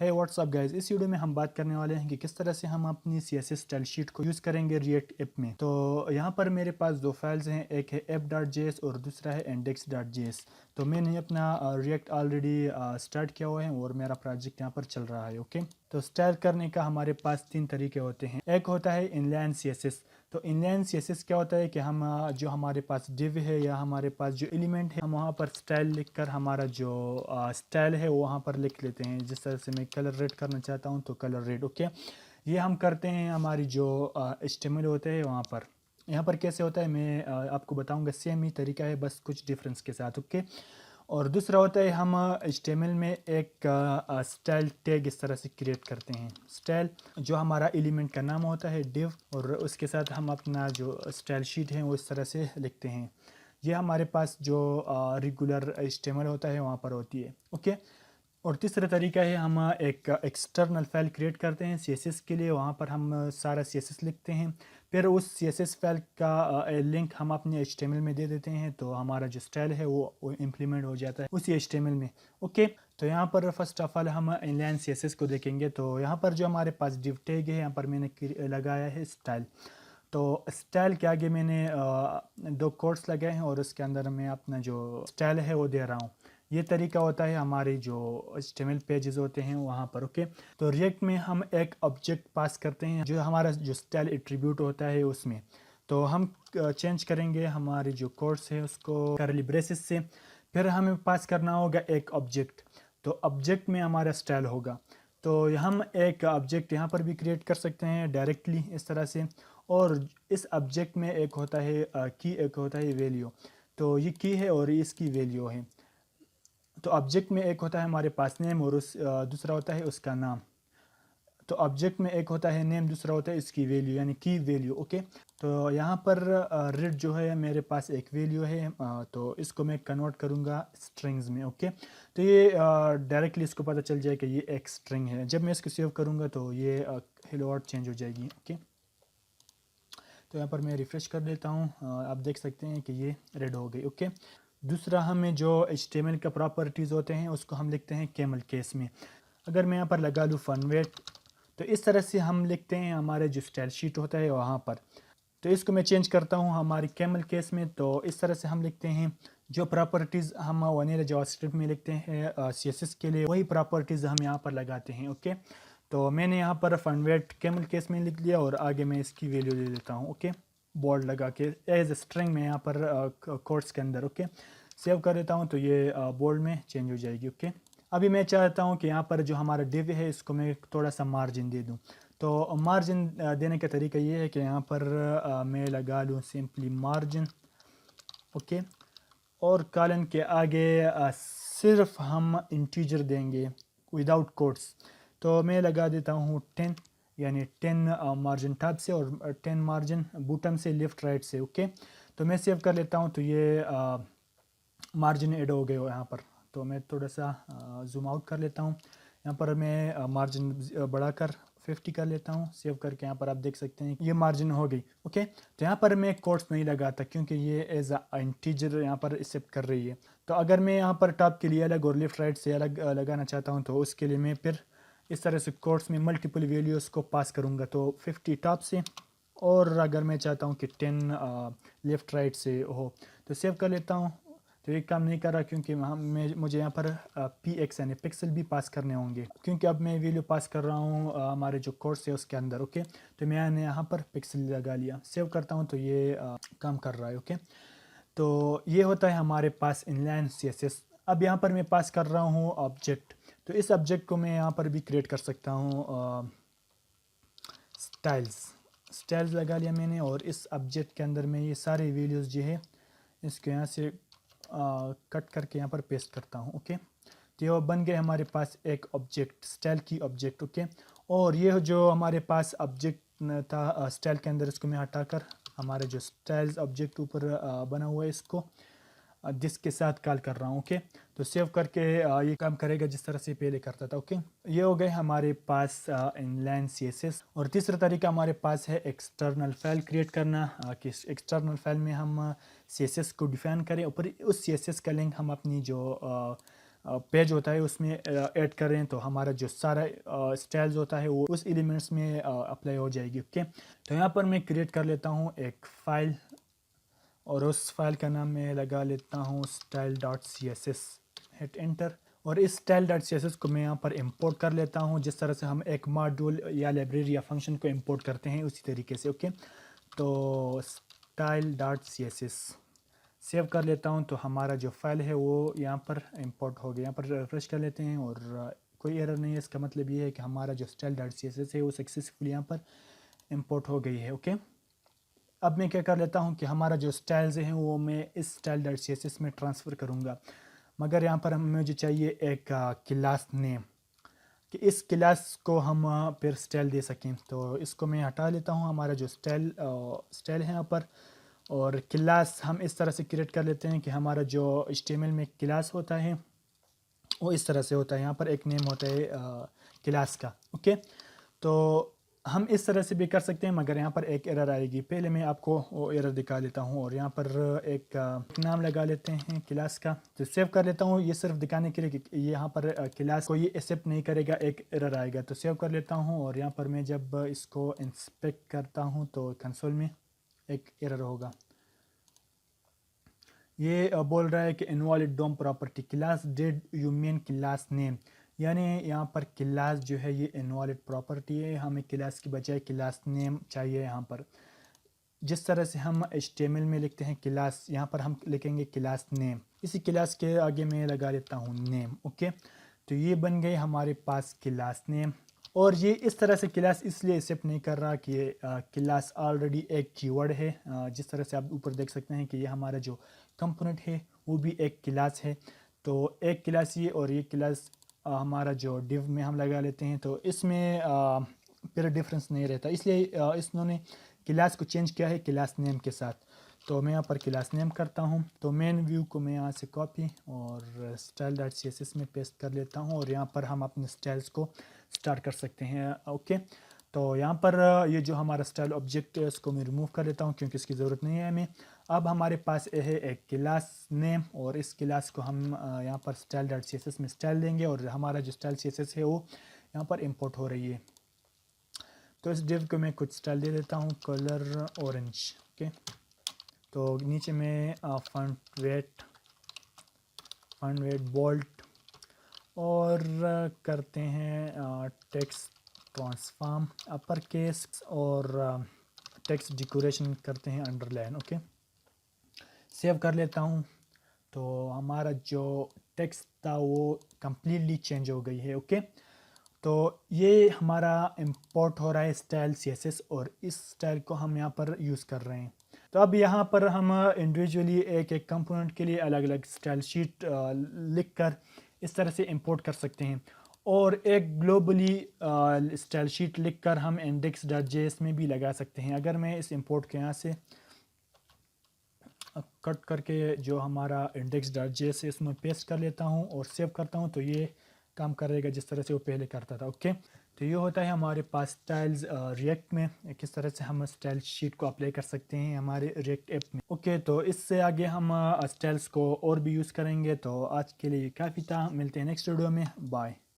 है what's up guys, इस video में हम बात करने वाले हैं कि किस तरह से हम अपनी CSS स्टाइल शीट को यूज़ करेंगे रिएक्ट ऐप में। तो यहाँ पर मेरे पास दो फाइल्स हैं, एक है app.js और दूसरा है index.js। तो मैंने अपना रिएक्ट ऑलरेडी स्टार्ट किया हुआ है और मेरा प्रोजेक्ट यहाँ पर चल रहा है। ओके, तो स्टाइल करने का हमारे पास तीन तरीके होते हैं। एक होता है इनलाइन CSS। तो इनलाइन CSS क्या होता है कि हम जो हमारे पास div है या हमारे पास जो एलिमेंट है, हम वहाँ पर स्टाइल लिखकर हमारा जो स्टाइल है वो वहाँ पर लिख लेते हैं। जिस तरह से मैं कलर रेड करना चाहता हूँ तो कलर रेड। ओके, ये हम करते हैं हमारी जो HTML होते हैं वहाँ पर। यहाँ पर कैसे होता है मैं आपको बताऊँगा। सेम ही तरीका है, बस कुछ डिफरेंस के साथ। ओके, और दूसरा होता है हम HTML में एक स्टाइल टैग इस तरह से क्रिएट करते हैं। स्टाइल जो हमारा एलिमेंट का नाम होता है div, और उसके साथ हम अपना जो स्टाइल शीट है वो इस तरह से लिखते हैं। ये हमारे पास जो रेगुलर HTML होता है वहाँ पर होती है। ओके, और तीसरा तरीका है हम एक एक्सटर्नल फाइल क्रिएट करते हैं CSS के लिए। वहाँ पर हम सारा CSS लिखते हैं, फिर उस CSS फाइल का लिंक हम अपने HTML में दे देते हैं, तो हमारा जो स्टाइल है वो इम्प्लीमेंट हो जाता है उसी HTML में। ओके, तो यहाँ पर फर्स्ट ऑफ ऑल हम इनलाइन CSS को देखेंगे। तो यहाँ पर जो हमारे पास div टैग है, यहाँ पर मैंने लगाया है स्टाइल। तो स्टाइल के आगे मैंने दो कोट्स लगाए हैं और उसके अंदर मैं अपना जो स्टाइल है वो दे रहा हूँ। ये तरीका होता है हमारे जो HTML पेजेस होते हैं वहाँ पर। ओके, तो रिएक्ट में हम एक ऑब्जेक्ट पास करते हैं जो हमारा जो स्टाइल एट्रीब्यूट होता है उसमें। तो हम चेंज करेंगे हमारी जो कोट्स है उसको करली ब्रेसेस से, फिर हमें पास करना होगा एक ऑब्जेक्ट। तो ऑब्जेक्ट में हमारा स्टाइल होगा। तो हम एक ऑब्जेक्ट यहाँ पर भी क्रिएट कर सकते हैं डायरेक्टली इस तरह से। और इस ऑब्जेक्ट में एक होता है की, एक होता है वैल्यू। तो ये की है और इसकी वैल्यू है। तो ऑब्जेक्ट में एक होता है हमारे पास नेम और दूसरा होता है उसका नाम। तो ऑब्जेक्ट में एक होता है नेम, दूसरा होता है इसकी वैल्यू यानी की वैल्यू। ओके, तो यहाँ पर रेड जो है मेरे पास एक वैल्यू है, तो इसको मैं कन्वर्ट करूँगा स्ट्रिंग्स में। ओके, तो ये डायरेक्टली इसको पता चल जाए कि ये एक स्ट्रिंग है। जब मैं इसको सेव करूँगा तो ये हेलो वर्ल्ड चेंज हो जाएगी। ओके, तो यहाँ पर मैं रिफ्रेश कर देता हूँ, आप देख सकते हैं कि ये रेड हो गई। ओके, दूसरा हमें जो HTML का प्रॉपर्टीज़ होते हैं उसको हम लिखते हैं कैमल केस में। अगर मैं यहाँ पर लगा लूँ फनवेट, तो इस तरह से हम लिखते हैं हमारे जो स्टाइल शीट होता है वहाँ पर। तो इसको मैं चेंज करता हूँ हमारी कैमल केस में। तो इस तरह से हम लिखते हैं जो प्रॉपर्टीज़ हम वनीला जावास्क्रिप्ट में लिखते हैं CSS के लिए, वही प्रॉपर्टीज़ हम यहाँ पर लगाते हैं। ओके, तो मैंने यहाँ पर फनवेट कैमल केस में लिख लिया और आगे मैं इसकी वैल्यू दे देता हूँ। ओके, बोल्ड लगा के एज ए स्ट्रिंग में यहाँ पर कोट्स के अंदर। ओके, सेव कर देता हूँ तो ये बोल्ड में चेंज हो जाएगी। ओके, अभी मैं चाहता हूँ कि यहाँ पर जो हमारा div है इसको मैं थोड़ा सा मार्जिन दे दूँ। तो मार्जिन देने का तरीका ये है कि यहाँ पर मैं लगा लूँ सिंपली मार्जिन। ओके, और कॉलन के आगे सिर्फ हम इंटीजर देंगे विदाउट कोट्स। तो मैं लगा देता हूँ 10, यानी 10 मार्जिन टॉप से और 10 मार्जिन बॉटम से, लेफ़्ट राइट से। ओके, तो मैं सेव कर लेता हूँ तो ये मार्जिन ऐड हो गए हो यहाँ पर। तो मैं थोड़ा सा जूम आउट कर लेता हूँ। यहाँ पर मैं मार्जिन बढ़ाकर 50 कर लेता हूँ। सेव करके यहाँ पर आप देख सकते हैं ये मार्जिन हो गई। ओके, तो यहाँ पर मैं कोट्स नहीं लगाता क्योंकि ये एज इंटीजर यहाँ पर एक्सेप्ट कर रही है। तो अगर मैं यहाँ पर टॉप के लिए अलग और लेफ्ट राइट से अलग लगाना चाहता हूँ तो उसके लिए मैं फिर इस तरह से कोट्स में मल्टीपल वैल्यूज़ को पास करूँगा। तो 50 टॉप से, और अगर मैं चाहता हूँ कि 10 लेफ़्ट राइट से हो तो सेव कर लेता हूँ। तो ये काम नहीं कर रहा क्योंकि मुझे यहाँ पर PX यानी पिक्सल भी पास करने होंगे, क्योंकि अब मैं वैल्यू पास कर रहा हूँ हमारे जो कोर्स है उसके अंदर। ओके, तो मैंने यहाँ पर पिक्सल लगा लिया, सेव करता हूँ तो ये काम कर रहा है। ओके, तो ये होता है हमारे पास इनलाइन CSS। अब यहाँ पर मैं पास कर रहा हूँ ऑब्जेक्ट। तो इस ऑब्जेक्ट को मैं यहाँ पर भी क्रिएट कर सकता हूँ स्टाइल्स लगा लिया मैंने, और इस ऑब्जेक्ट के अंदर मैं ये सारे वैल्यूज़ जो है इसको यहाँ से कट करके यहाँ पर पेस्ट करता हूँ। ओके, तो ये बन गए हमारे पास एक ऑब्जेक्ट, स्टाइल की ऑब्जेक्ट। ओके, और ये जो हमारे पास ऑब्जेक्ट था स्टाइल के अंदर, इसको मैं हटाकर हमारे जो स्टाइल्स ऑब्जेक्ट ऊपर बना हुआ है इसको जिसके साथ कॉल कर रहा हूँ। ओके, तो सेव करके ये काम करेगा जिस तरह से पहले करता था। ओके, ये हो गए हमारे पास इनलाइन CSS। और तीसरा तरीका हमारे पास है एक्सटर्नल फाइल क्रिएट करना, कि एक्सटर्नल फाइल में हम CSS को डिफाइन करें, ऊपर उस CSS का लिंक हम अपनी जो पेज होता है उसमें ऐड कर रहे हैं, तो हमारा जो सारा स्टाइल्स होता है वो उस एलिमेंट्स में अप्लाई हो जाएगी। ओके, तो यहाँ पर मैं क्रिएट कर लेता हूँ एक फ़ाइल और उस फाइल का नाम मैं लगा लेता हूँ style.css, हिट एंटर। और इस style.css को मैं यहाँ पर इंपोर्ट कर लेता हूँ, जिस तरह से हम एक मॉड्यूल या लाइब्रेरी या फंक्शन को इंपोर्ट करते हैं उसी तरीके से। ओके, तो style.css सेव कर लेता हूँ, तो हमारा जो फाइल है वो यहाँ पर इंपोर्ट हो गया। यहाँ पर रिफ्रेश कर लेते हैं और कोई एरर नहीं है। इसका मतलब ये है कि हमारा जो style.css है वो सक्सेसफुली यहाँ पर इंपोर्ट हो गई है। ओके, अब मैं क्या कर लेता हूँ कि हमारा जो स्टाइल्स हैं वो मैं इस style.css में ट्रांसफ़र करूँगा, मगर यहाँ पर मुझे चाहिए एक क्लास नेम कि इस क्लास को हम फिर स्टाइल दे सकें। तो इसको मैं हटा लेता हूँ, हमारा जो स्टाइल है यहाँ पर। और क्लास हम इस तरह से क्रिएट कर लेते हैं कि हमारा जो HTML में क्लास होता है वो इस तरह से होता है। यहाँ पर एक नेम होता है क्लास का। ओके, तो हम इस तरह से भी कर सकते हैं, मगर यहाँ पर एक एरर आएगी। पहले मैं आपको वो एरर दिखा लेता हूँ और यहाँ पर एक नाम लगा लेते हैं क्लास का। तो सेव कर लेता हूँ, ये सिर्फ दिखाने के लिए कि ये यहाँ पर क्लास को ये एक्सेप्ट नहीं करेगा, एक एरर आएगा। तो सेव कर लेता हूँ और यहाँ पर मैं जब इसको इंस्पेक्ट करता हूँ तो कंसोल में एक एरर होगा। ये बोल रहा है कि invalid DOM property class did you mean class name, यानी यहाँ पर क्लास जो है ये इनवैलिड प्रॉपर्टी है, हमें क्लास की बजाय क्लास नेम चाहिए। यहाँ पर जिस तरह से हम HTML में लिखते हैं क्लास, यहाँ पर हम लिखेंगे क्लास नेम। इसी क्लास के आगे मैं लगा लेता हूँ नेम। ओके, तो ये बन गई हमारे पास क्लास नेम। और ये इस तरह से क्लास इसलिए एक्सेप्ट नहीं कर रहा कि क्लास ऑलरेडी एक कीवर्ड है। जिस तरह से आप ऊपर देख सकते हैं कि ये हमारा जो कंपोनेंट है वो भी एक क्लास है। तो एक क्लास ये और ये क्लास हमारा जो डिव में हम लगा लेते हैं, तो इसमें फिर डिफरेंस नहीं रहता, इसलिए इन्होंने क्लास को चेंज किया है क्लास नेम के साथ। तो मैं यहाँ पर क्लास नेम करता हूँ, तो मेन व्यू को मैं यहाँ से कॉपी और style.css में पेस्ट कर लेता हूँ और यहाँ पर हम अपने स्टाइल्स को स्टार्ट कर सकते हैं। ओके, तो यहाँ पर ये जो हमारा स्टाइल ऑब्जेक्ट है इसको मैं रिमूव कर लेता हूँ क्योंकि इसकी ज़रूरत नहीं है हमें। अब हमारे पास ये है एक क्लास नेम और इस क्लास को हम यहाँ पर style.css में स्टाइल देंगे और हमारा जो style.css है वो यहाँ पर इंपोर्ट हो रही है। तो इस डिव को मैं कुछ स्टाइल दे देता हूँ, कलर ऑरेंज। ओके, तो नीचे में फॉन्ट वेट बोल्ड और करते हैं टेक्स्ट ट्रांसफॉर्म अपर केस और टेक्स्ट डेकोरेशन करते हैं अंडरलाइन। ओके, सेव कर लेता हूँ, तो हमारा जो टेक्स्ट था वो कम्प्लीटली चेंज हो गई है। ओके, तो ये हमारा इंपोर्ट हो रहा है स्टाइल CSS और इस स्टाइल को हम यहाँ पर यूज़ कर रहे हैं। तो अब यहाँ पर हम इंडिविजुअली एक एक कंपोनेंट के लिए अलग अलग स्टाइल शीट लिखकर इस तरह से इंपोर्ट कर सकते हैं और एक ग्लोबली स्टाइल शीट लिखकर हम index.js में भी लगा सकते हैं। अगर मैं इस इंपोर्ट के यहाँ से कट करके जो हमारा index.js है इसमें पेस्ट कर लेता हूँ और सेव करता हूँ, तो ये काम करेगा जिस तरह से वो पहले करता था। ओके, तो ये होता है हमारे पास स्टाइल्स रिएक्ट में, किस तरह से हम स्टाइल शीट को अप्लाई कर सकते हैं हमारे रिएक्ट ऐप में। ओके, तो इससे आगे हम स्टाइल्स को और भी यूज़ करेंगे। तो आज के लिए काफ़ी था, मिलते हैं नेक्स्ट वीडियो में, बाय।